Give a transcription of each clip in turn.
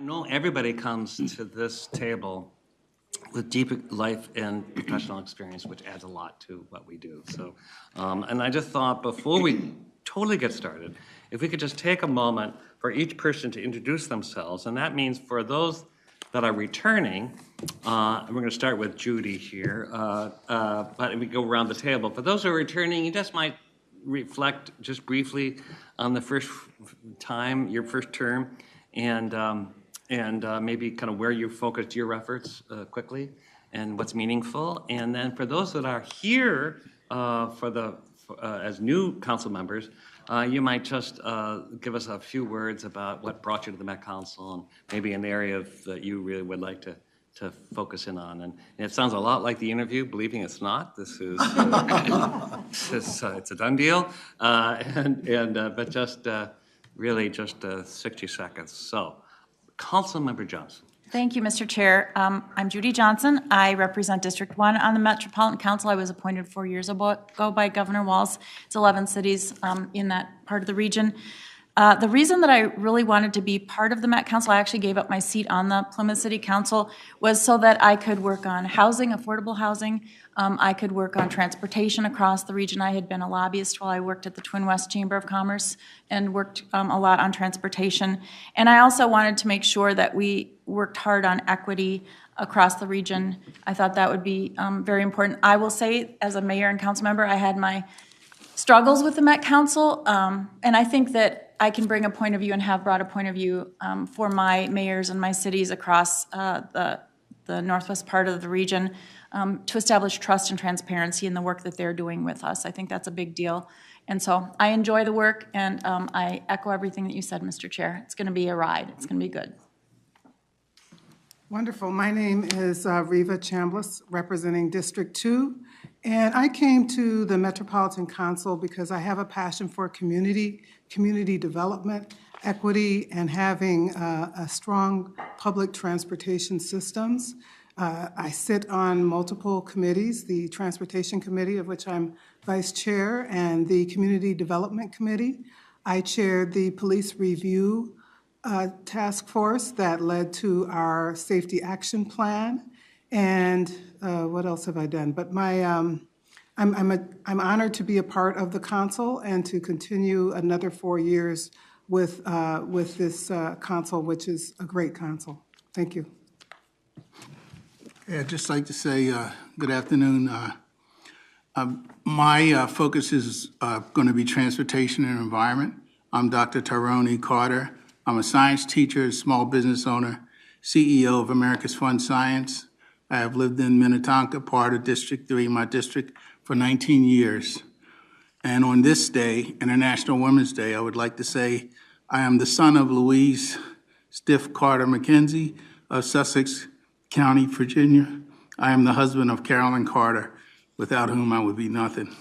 know everybody comes to this table with deep life and professional experience, which adds a lot to what we do. So, and I just thought before we totally get started, if we could just take a moment for each person to introduce themselves, and that means for those that are returning, we're going to start with Judy here, but we go around the table. For those who are returning, you just might reflect just briefly on the first time, your first term, and maybe kind of where you focused your efforts quickly and what's meaningful. And then for those that are here as new council members, you might just give us a few words about what brought you to the Met Council and maybe an area that you really would like to focus in on. And it sounds a lot like the interview, believing it's not. This is, it's a done deal. But just really just 60 seconds. So, Councilmember Johnson. Thank you, Mr. Chair. I'm Judy Johnson. I represent District 1 on the Metropolitan Council. I was appointed 4 years ago by Governor Walz. It's 11 cities in that part of the region. The reason that I really wanted to be part of the Met Council, I actually gave up my seat on the Plymouth City Council, was so that I could work on housing, affordable housing. I could work on transportation across the region. I had been a lobbyist while I worked at the Twin West Chamber of Commerce and worked a lot on transportation. And I also wanted to make sure that we worked hard on equity across the region. I thought that would be very important. I will say, as a mayor and council member, I had my struggles with the Met Council, and I think that I can bring a point of view and have brought a point of view for my mayors and my cities across the northwest part of the region to establish trust and transparency in the work that they're doing with us. I think that's a big deal. And so I enjoy the work, and I echo everything that you said, Mr. Chair. It's going to be a ride. It's going to be good. Wonderful. My name is Reva Chambliss, representing District 2. And I came to the Metropolitan Council because I have a passion for community development, equity, and having a strong public transportation systems. I sit on multiple committees, the Transportation Committee, of which I'm Vice Chair, and the Community Development Committee. I chaired the Police Review Task Force that led to our Safety Action Plan. And what else have I done? But I'm honored to be a part of the council and to continue another 4 years with this council, which is a great council. Thank you. Yeah, I'd just like to say good afternoon. My focus is going to be transportation and environment. I'm Dr. Tyrone Carter. I'm a science teacher, small business owner, CEO of America's Fun Science. I have lived in Minnetonka, part of District 3, my district, for 19 years. And on this day, International Women's Day, I would like to say I am the son of Louise Stiff Carter McKenzie of Sussex County, Virginia. I am the husband of Carolyn Carter, without whom I would be nothing.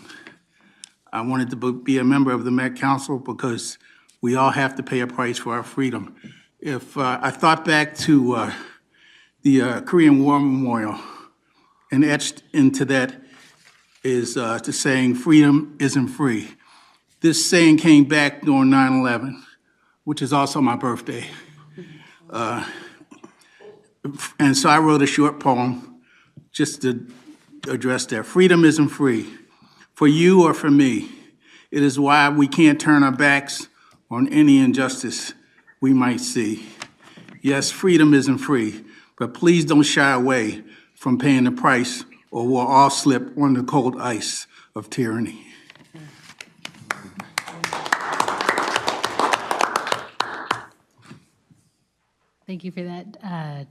I wanted to be a member of the Met Council because we all have to pay a price for our freedom. If I thought back to the Korean War Memorial, and etched into that is the saying, freedom isn't free. This saying came back during 9/11, which is also my birthday. And so I wrote a short poem just to address that. Freedom isn't free for you or for me. It is why we can't turn our backs on any injustice we might see. Yes, freedom isn't free, but please don't shy away from paying the price, or we'll all slip on the cold ice of tyranny. Thank you for that,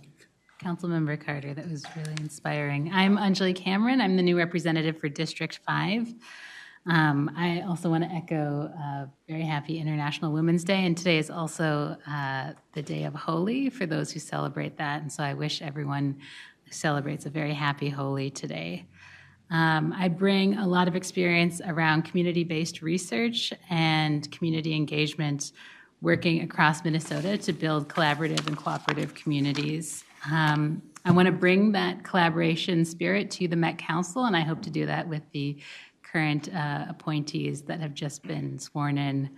Councilmember Carter. That was really inspiring. I'm Anjali Cameron. I'm the new representative for District 5. I also want to echo a very happy International Women's Day, and today is also the day of Holi for those who celebrate that, and so I wish everyone who celebrates a very happy Holi today. I bring a lot of experience around community-based research and community engagement, working across Minnesota to build collaborative and cooperative communities. I want to bring that collaboration spirit to the Met Council, and I hope to do that with the current appointees that have just been sworn in.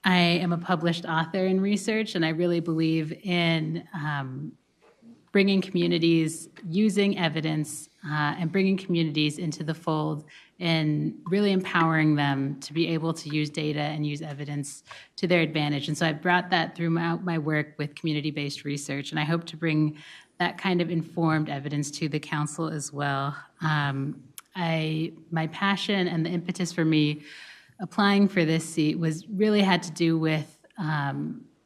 I am a published author in research, and I really believe in bringing communities, using evidence, and bringing communities into the fold and really empowering them to be able to use data and use evidence to their advantage. And so I brought that throughout my work with community-based research, and I hope to bring that kind of informed evidence to the council as well. My passion and the impetus for me applying for this seat was really had to do with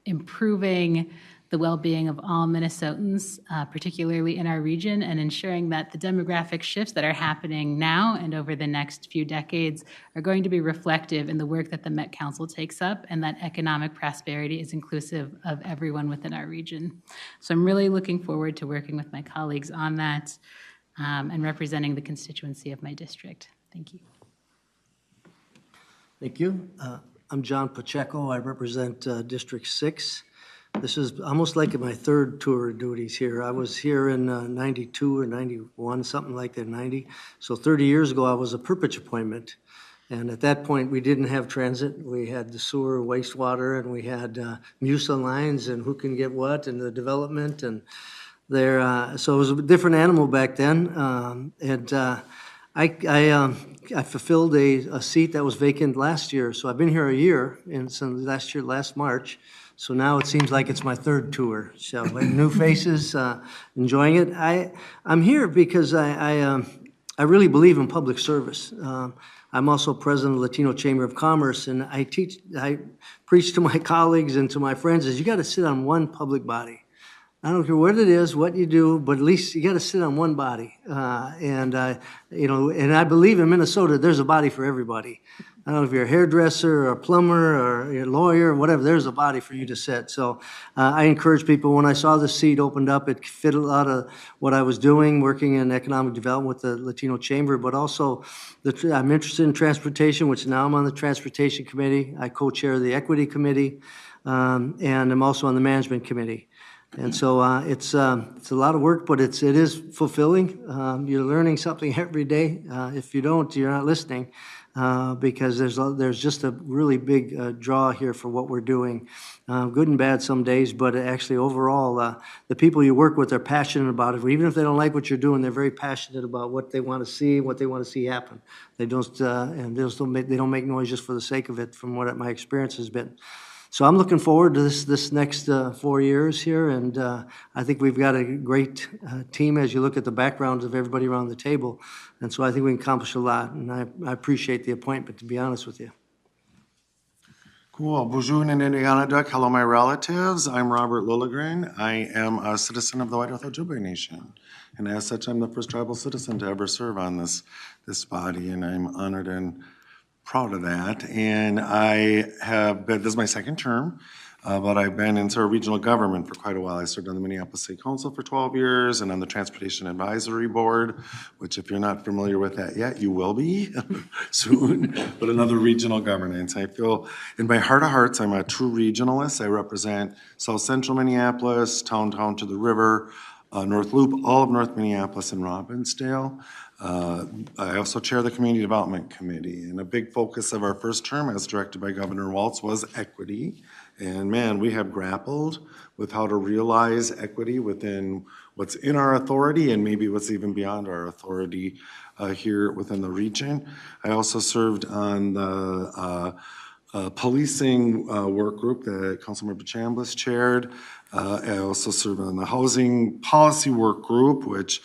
improving the well-being of all Minnesotans, particularly in our region, and ensuring that the demographic shifts that are happening now and over the next few decades are going to be reflective in the work that the Met Council takes up, and that economic prosperity is inclusive of everyone within our region. So I'm really looking forward to working with my colleagues on that and representing the constituency of my district. Thank you. Thank you. I'm John Pacheco. I represent District 6. This is almost like my third tour of duties here. I was here in 92 or 91, something like that, 90. So 30 years ago, I was a perpetual appointment. And at that point, we didn't have transit. We had the sewer, wastewater, and we had MUSA lines and who can get what and the development. And there, so it was a different animal back then. I fulfilled a seat that was vacant last year. So I've been here a year, and since last March. So now it seems like it's my third tour. So new faces, enjoying it. I'm here because I really believe in public service. I'm also president of the Latino Chamber of Commerce, and I preach to my colleagues and to my friends is you got to sit on one public body. I don't care what it is, what you do, but at least you got to sit on one body. And I believe in Minnesota, there's a body for everybody. I don't know if you're a hairdresser or a plumber or you're a lawyer or whatever, there's a body for you to sit. So I encourage people, when I saw this seat opened up, it fit a lot of what I was doing, working in economic development with the Latino Chamber, but also I'm interested in transportation, which now I'm on the Transportation Committee. I co-chair the Equity Committee, and I'm also on the Management Committee. And so it's a lot of work, but it is fulfilling. You're learning something every day. If you don't, you're not listening. Because there's just a really big draw here for what we're doing, good and bad some days, but actually overall, the people you work with are passionate about it. Even if they don't like what you're doing, they're very passionate about what they want to see, what they want to see happen. They don't make noise just for the sake of it, from what my experience has been. So I'm looking forward to this next 4 years here, and I think we've got a great team as you look at the backgrounds of everybody around the table. And so I think we can accomplish a lot, and I appreciate the appointment, to be honest with you. Cool. Bonjour, Niniganaduk. Hello, my relatives. I'm Robert Lilligren. I am a citizen of the White Earth Ojibwe Nation. And as such, I'm the first tribal citizen to ever serve on this body, and I'm honored and proud of that. And I have been, this is my second term, but I've been in sort of regional government for quite a while. I served on the Minneapolis City Council for 12 years and on the Transportation Advisory Board, which if you're not familiar with that yet, you will be soon, but another regional governance. I feel in my heart of hearts, I'm a true regionalist. I represent South Central Minneapolis, town to the river, North Loop, all of North Minneapolis and Robbinsdale. I also chair the Community Development Committee, and a big focus of our first term, as directed by Governor Walz, was equity. And man, we have grappled with how to realize equity within what's in our authority and maybe what's even beyond our authority here within the region. I also served on the policing work group that Councilmember Chambliss chaired. I also served on the housing policy work group, which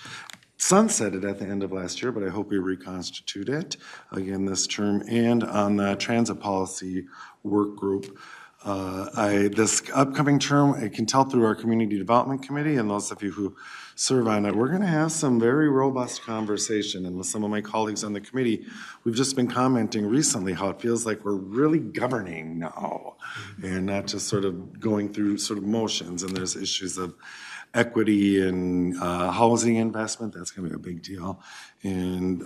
sunsetted at the end of last year, but I hope we reconstitute it again this term, and on the transit policy work group. This upcoming term, I can tell through our Community Development Committee and those of you who serve on it, we're going to have some very robust conversation. And with some of my colleagues on the committee, we've just been commenting recently how it feels like we're really governing now and not just sort of going through sort of motions. And there's issues of equity and housing investment. That's going to be a big deal. And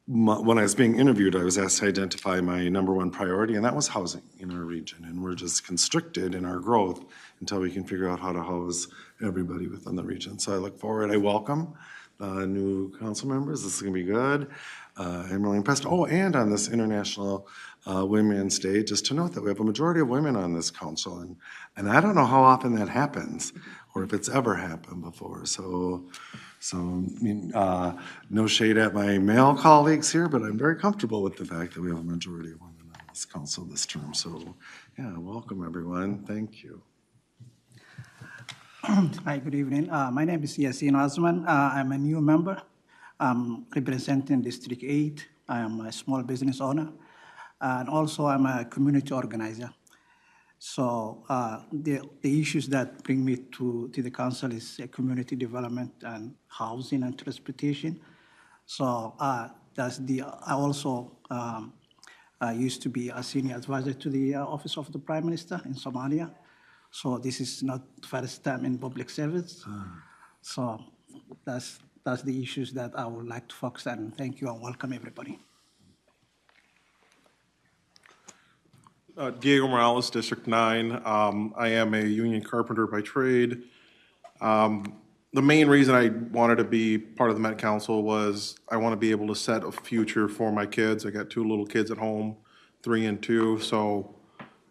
when I was being interviewed, I was asked to identify my #1 priority, and that was housing in our region. And we're just constricted in our growth until we can figure out how to house everybody within the region. So I look forward, I welcome new council members. This is going to be good. I'm really impressed. Oh, and on this International Women's Day, just to note that we have a majority of women on this council, and I don't know how often that happens, or if it's ever happened before. So no shade at my male colleagues here, but I'm very comfortable with the fact that we have a majority of women on this council this term. So, yeah, welcome everyone. Thank you. Hi, good evening. My name is Yasin Osman. I'm a new member. I'm representing District 8. I am a small business owner, and also I'm a community organizer. So the issues that bring me to the council is community development and housing and transportation. So I also used to be a senior advisor to the Office of the Prime Minister in Somalia. So this is not first time in public service. So that's the issues that I would like to focus on. Thank you and welcome everybody. Diego Morales, District 9. I am a union carpenter by trade. The main reason I wanted to be part of the Met Council was I want to be able to set a future for my kids. I got 2 little kids at home, 3 and 2. So,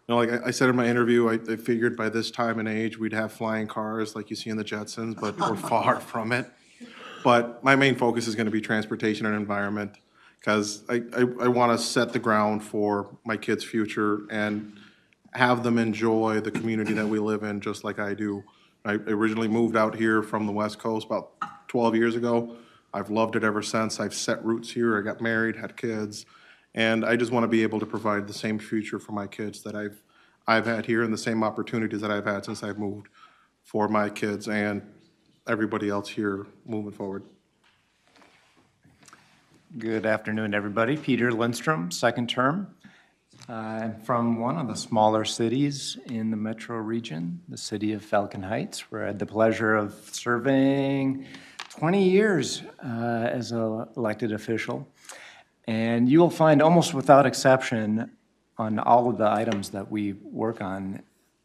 like I said in my interview, I figured by this time and age we'd have flying cars like you see in the Jetsons, but we're far from it. But my main focus is going to be transportation and environment, because I want to set the ground for my kids' future and have them enjoy the community that we live in just like I do. I originally moved out here from the West Coast about 12 years ago. I've loved it ever since. I've set roots here. I got married, had kids, and I just want to be able to provide the same future for my kids that I've had here and the same opportunities that I've had since I've moved for my kids and everybody else here moving forward. Good afternoon, everybody. Peter Lindstrom, second term. I'm from one of the smaller cities in the metro region, the city of Falcon Heights, where I had the pleasure of serving 20 years as an elected official. And you will find almost without exception on all of the items that we work on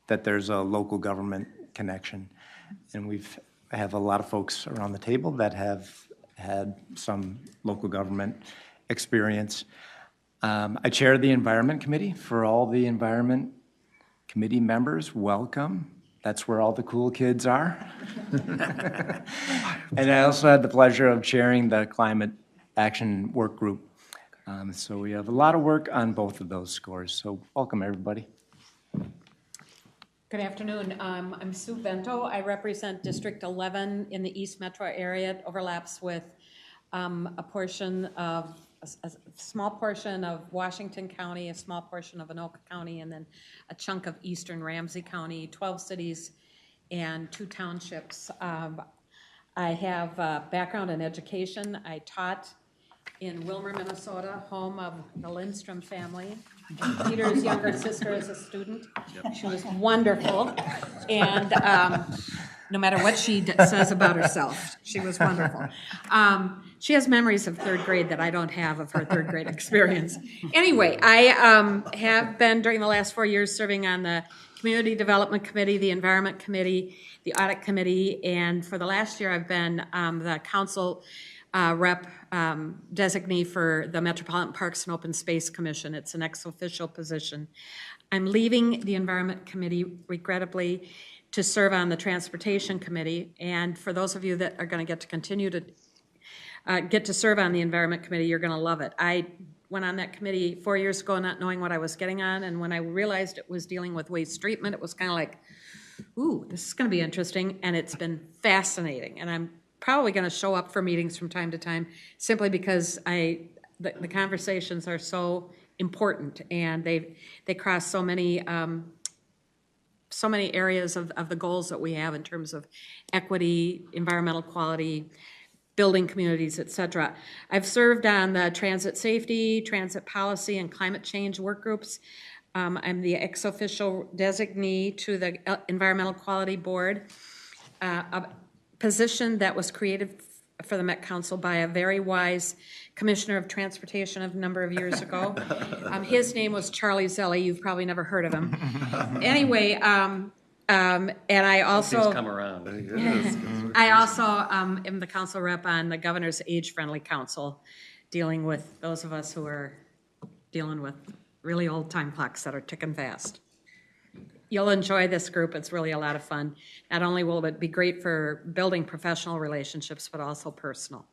that there's a local government connection. And I have a lot of folks around the table that have had some local government experience. I chair the Environment Committee. For all the Environment Committee members, welcome. That's where all the cool kids are. And I also had the pleasure of chairing the Climate Action Work Group. So we have a lot of work on both of those scores. So welcome, everybody. Good afternoon. I'm Sue Bento. I represent District 11 in the East Metro area. It overlaps with a small portion of Washington County, a small portion of Anoka County, and then a chunk of eastern Ramsey County, 12 cities and 2 townships. I have a background in education. I taught in Wilmer, Minnesota, home of the Lindstrom family. Peter's younger sister is a student. She was wonderful. And no matter what she says about herself, she was wonderful. She has memories of 3rd grade that I don't have of her 3rd grade experience. Anyway, I have been, during the last 4 years, serving on the Community Development Committee, the Environment Committee, the Audit Committee, and for the last year I've been the council rep designee for the Metropolitan Parks and Open Space Commission. It's an ex-official position. I'm leaving the Environment Committee, regrettably, to serve on the Transportation Committee. And for those of you that are going to get to continue to get to serve on the Environment Committee, you're going to love it. I went on that committee 4 years ago not knowing what I was getting on, and when I realized it was dealing with waste treatment, it was kind of like, ooh, this is going to be interesting, and it's been fascinating. And I'm probably going to show up for meetings from time to time simply because the conversations are so important, and they cross so many areas of the goals that we have in terms of equity, environmental quality, building communities, et cetera. I've served on the transit safety, transit policy, and climate change work groups. I'm the ex-official designee to the Environmental Quality Board, a position that was created for the Met Council by a very wise Commissioner of Transportation a number of years ago. His name was Charlie Zelli. You've probably never heard of him. Anyway, And I Things also, come around. I also am the council rep on the Governor's Age-Friendly Council, dealing with those of us who are dealing with really old time clocks that are ticking fast. You'll enjoy this group. It's really a lot of fun. Not only will it be great for building professional relationships, but also personal.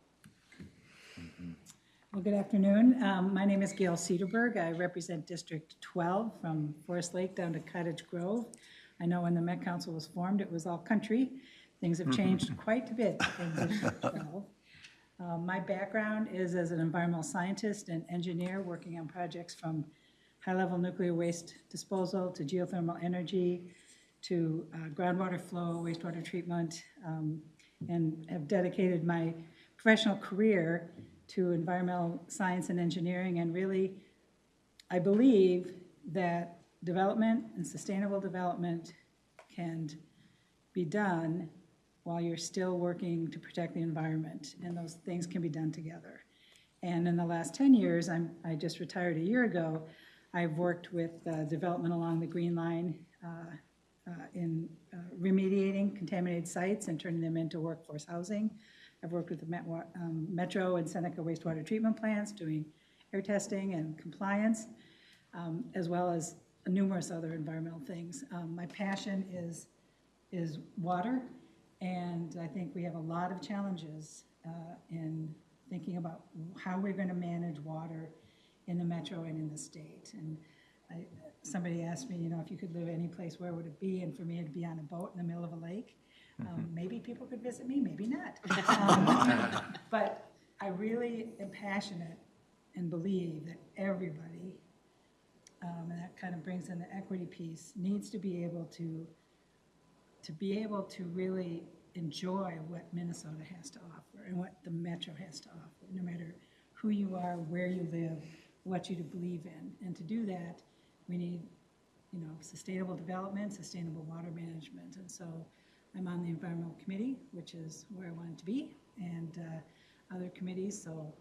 Well, good afternoon. My name is Gail Cedarberg. I represent District 12 from Forest Lake down to Cottage Grove. I know when the Met Council was formed, it was all country. Things have changed quite a bit in District 12. My background is as an environmental scientist and engineer working on projects from high-level nuclear waste disposal to geothermal energy to groundwater flow, wastewater treatment, and have dedicated my professional career to environmental science and engineering. And really, I believe that development and sustainable development can be done while you're still working to protect the environment, and those things can be done together. And in the last 10 years, I just retired a year ago, I've worked with development along the Green Line in remediating contaminated sites and turning them into workforce housing. I've worked with the Metro and Seneca wastewater treatment plants doing air testing and compliance, as well as numerous other environmental things. My passion is water, and I think we have a lot of challenges in thinking about how we're going to manage water in the Metro and in the state. And somebody asked me, if you could live any place, where would it be? And for me, it'd be on a boat in the middle of a lake. Maybe people could visit me, maybe not. But I really am passionate and believe that everybody, and that kind of brings in the equity piece, needs to be able to really enjoy what Minnesota has to offer and what the Metro has to offer, no matter who you are, where you live, what you believe in. And to do that, we need, sustainable development, sustainable water management. And so I'm on the Environmental Committee, which is where I wanted to be, and other committees. So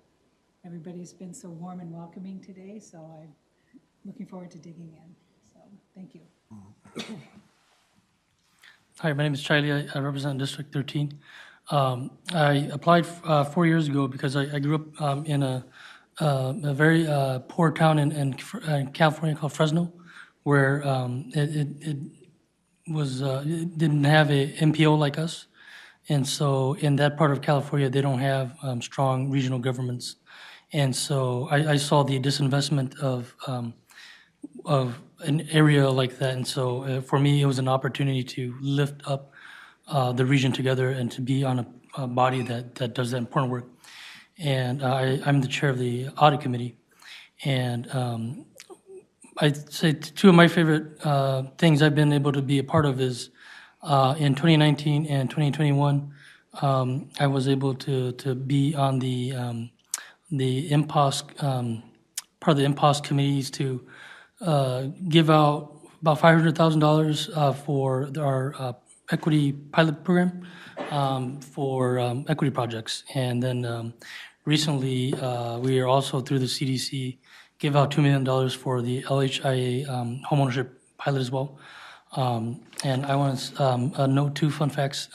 everybody's been so warm and welcoming today, so I'm looking forward to digging in. So thank you. Hi, my name is Charlie. I represent District 13. I applied 4 years ago because I grew up in a very poor town in California called Fresno, where it didn't have a MPO like us. And so in that part of California, they don't have strong regional governments. And so I saw the disinvestment of an area like that. And so for me, it was an opportunity to lift up the region together and to be on a body that does that important work. And I'm the chair of the audit committee. And I'd say two of my favorite things I've been able to be a part of is in 2019 and 2021, I was able to be on the IMPOS, part of the IMPOS committees to give out about $500,000 for our equity pilot program for equity projects. And then recently, we are also through the CDC give out $2 million for the LHIA homeownership pilot as well. And I want to note two fun facts.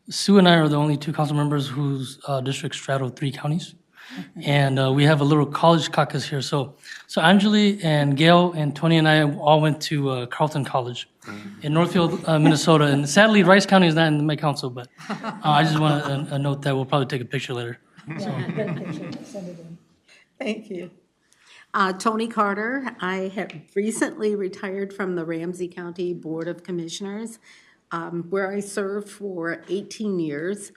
Sue and I are the only two council members whose districts straddle 3 counties. And we have a little college caucus here. So Anjali and Gail and Tony and I all went to Carleton College in Northfield, Minnesota. And sadly, Rice County is not in my council, but I just want to note that we'll probably take a picture later. Yeah, get a picture, send it in. Thank you. Tony Carter. I have recently retired from the Ramsey County Board of Commissioners, where I served for 18 years.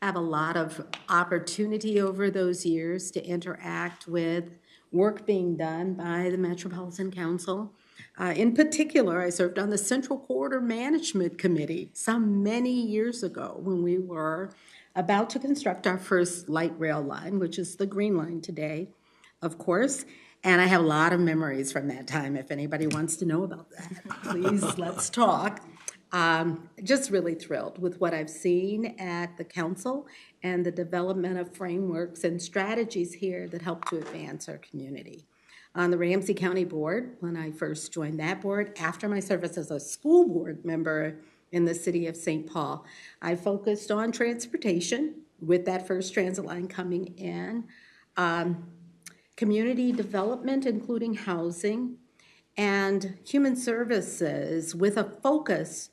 I have a lot of opportunity over those years to interact with work being done by the Metropolitan Council. In particular, I served on the Central Corridor Management Committee some many years ago when we were about to construct our first light rail line, which is the Green Line today, of course. And I have a lot of memories from that time. If anybody wants to know about that, please let's talk. Just really thrilled with what I've seen at the council and the development of frameworks and strategies here that help to advance our community. on the Ramsey County Board when I first joined that board after my service as a school board member in the city of St. Paul. I focused on transportation with that first transit line coming in, community development, including housing, and human services with a focus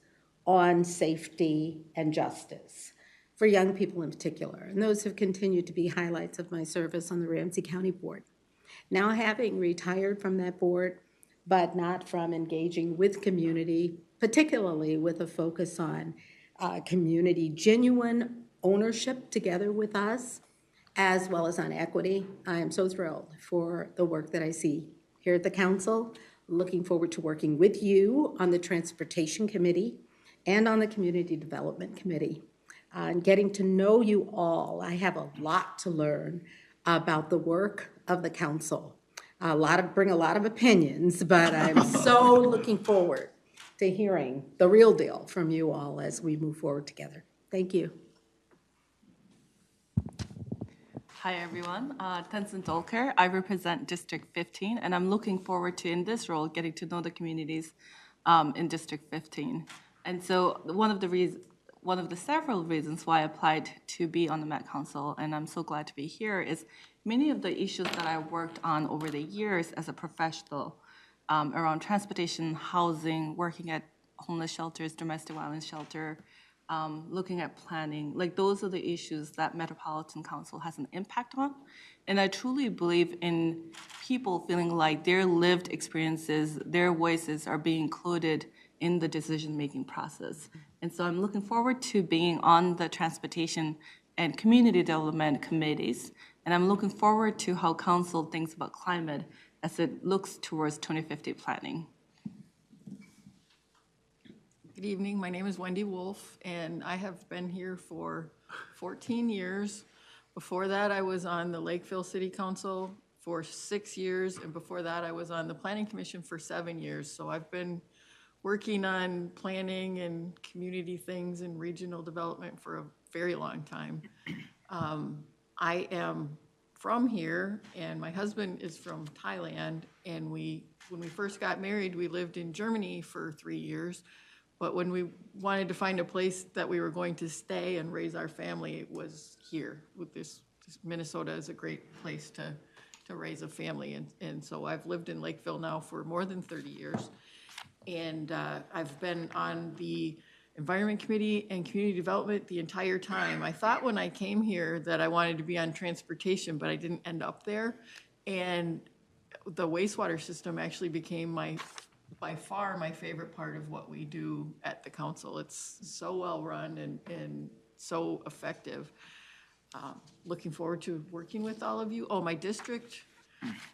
on safety and justice for young people in particular. And those have continued to be highlights of my service on the Ramsey County Board. Now, having retired from that board, but not from engaging with community, particularly with a focus on community genuine ownership together with us, as well as on equity, I am so thrilled for the work that I see here at the council. Looking forward to working with you on the Transportation Committee and on the Community Development Committee. And getting to know you all, I have a lot to learn about the work of the council. Bring a lot of opinions, but I'm so looking forward to hearing the real deal from you all as we move forward together. Thank you. Hi, everyone. Tenzin Dolker. I represent District 15, and I'm looking forward to, in this role, getting to know the communities in District 15. And so one of the several reasons why I applied to be on the Met Council, and I'm so glad to be here, is many of the issues that I worked on over the years as a professional around transportation, housing, working at homeless shelters, domestic violence shelter, looking at planning, like those are the issues that Metropolitan Council has an impact on. And I truly believe in people feeling like their lived experiences, their voices are being included in the decision-making process. And so I'm looking forward to being on the transportation and community development committees. And I'm looking forward to how council thinks about climate as it looks towards 2050 planning. Good evening. My name is Wendy Wolf, and I have been here for 14 years. Before that, I was on the Lakeville City Council for 6 years, and before that, I was on the Planning Commission for 7 years. So I've been working on planning and community things and regional development for a very long time. I am from here, and my husband is from Thailand, and when we first got married, we lived in Germany for 3 years. But when we wanted to find a place that we were going to stay and raise our family, it was here. With this Minnesota is a great place to raise a family. And so I've lived in Lakeville now for more than 30 years. And I've been on the Environment Committee and Community Development the entire time. I thought when I came here that I wanted to be on transportation, but I didn't end up there. And the wastewater system actually became by far my favorite part of what we do at the council. It's so well run and so effective. Looking forward to working with all of you. Oh, my district,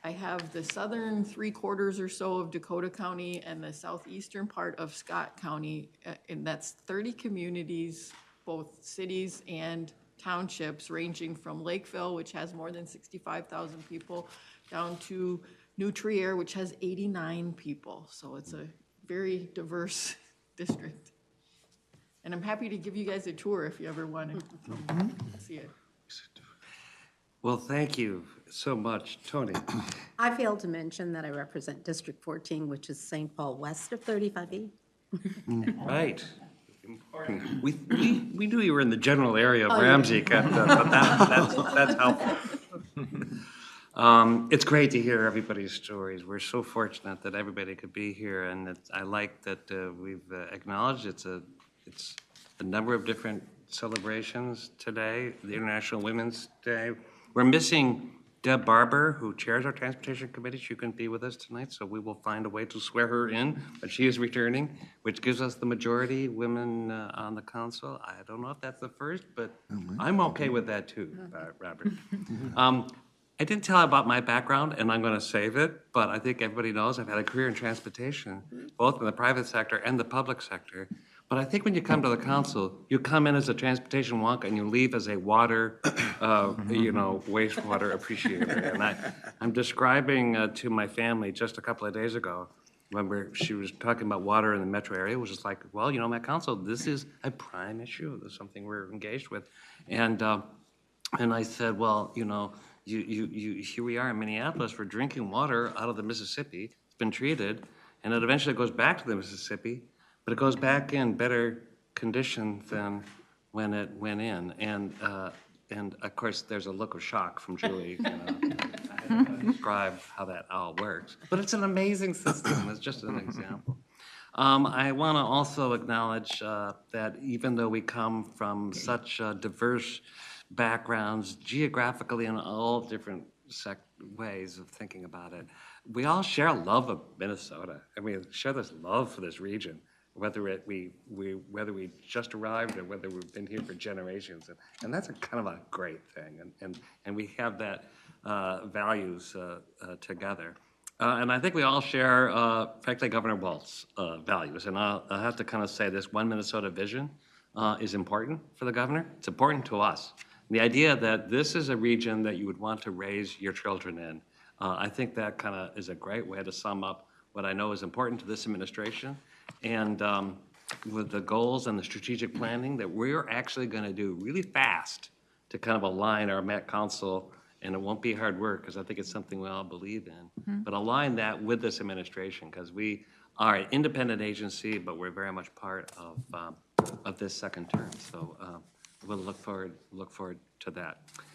I have the southern 3/4 or so of Dakota County and the southeastern part of Scott County, and that's 30 communities, both cities and townships, ranging from Lakeville, which has more than 65,000 people, down to New Trier, which has 89 people. So it's a very diverse district. And I'm happy to give you guys a tour if you ever want to come see it. Well, thank you so much. Tony? I failed to mention that I represent District 14, which is St. Paul west of 35E. Right. Important. We knew you were in the general area of Ramsey, but that's helpful. It's great to hear everybody's stories. We're so fortunate that everybody could be here, and I like that we've acknowledged it's a number of different celebrations today, the International Women's Day. We're missing Deb Barber, who chairs our Transportation Committee. She couldn't be with us tonight, so we will find a way to swear her in, but she is returning, which gives us the majority women on the council. I don't know if that's the first, but I'm okay with that too, Robert. I didn't tell about my background, and I'm going to save it, but I think everybody knows I've had a career in transportation, both in the private sector and the public sector. But I think when you come to the council, you come in as a transportation wonk and you leave as a water, wastewater appreciator. And I'm describing to my family just a couple of days ago, when she was talking about water in the metro area, which is like, well, Met Council, this is a prime issue. This is something we're engaged with. And I said, well, here we are in Minneapolis, we're drinking water out of the Mississippi, it's been treated, and it eventually goes back to the Mississippi, but it goes back in better condition than when it went in. And of course, there's a look of shock from Julie, describe how that all works. But it's an amazing system, it's just an example. I want to also acknowledge that even though we come from such diverse backgrounds, geographically in all different ways of thinking about it, we all share a love of Minnesota, and we share this love for this region, whether we just arrived or whether we've been here for generations, and that's a kind of a great thing, and we have that values together. And I think we all share, frankly, Governor Walz's values. And I'll have to kind of say this one Minnesota vision is important for the governor. It's important to us. The idea that this is a region that you would want to raise your children in, I think that kind of is a great way to sum up what I know is important to this administration. And with the goals and the strategic planning that we're actually going to do really fast to kind of align our Met Council, and it won't be hard work because I think it's something we all believe in, but align that with this administration because we are an independent agency, but we're very much part of this second term. So we'll look forward to that.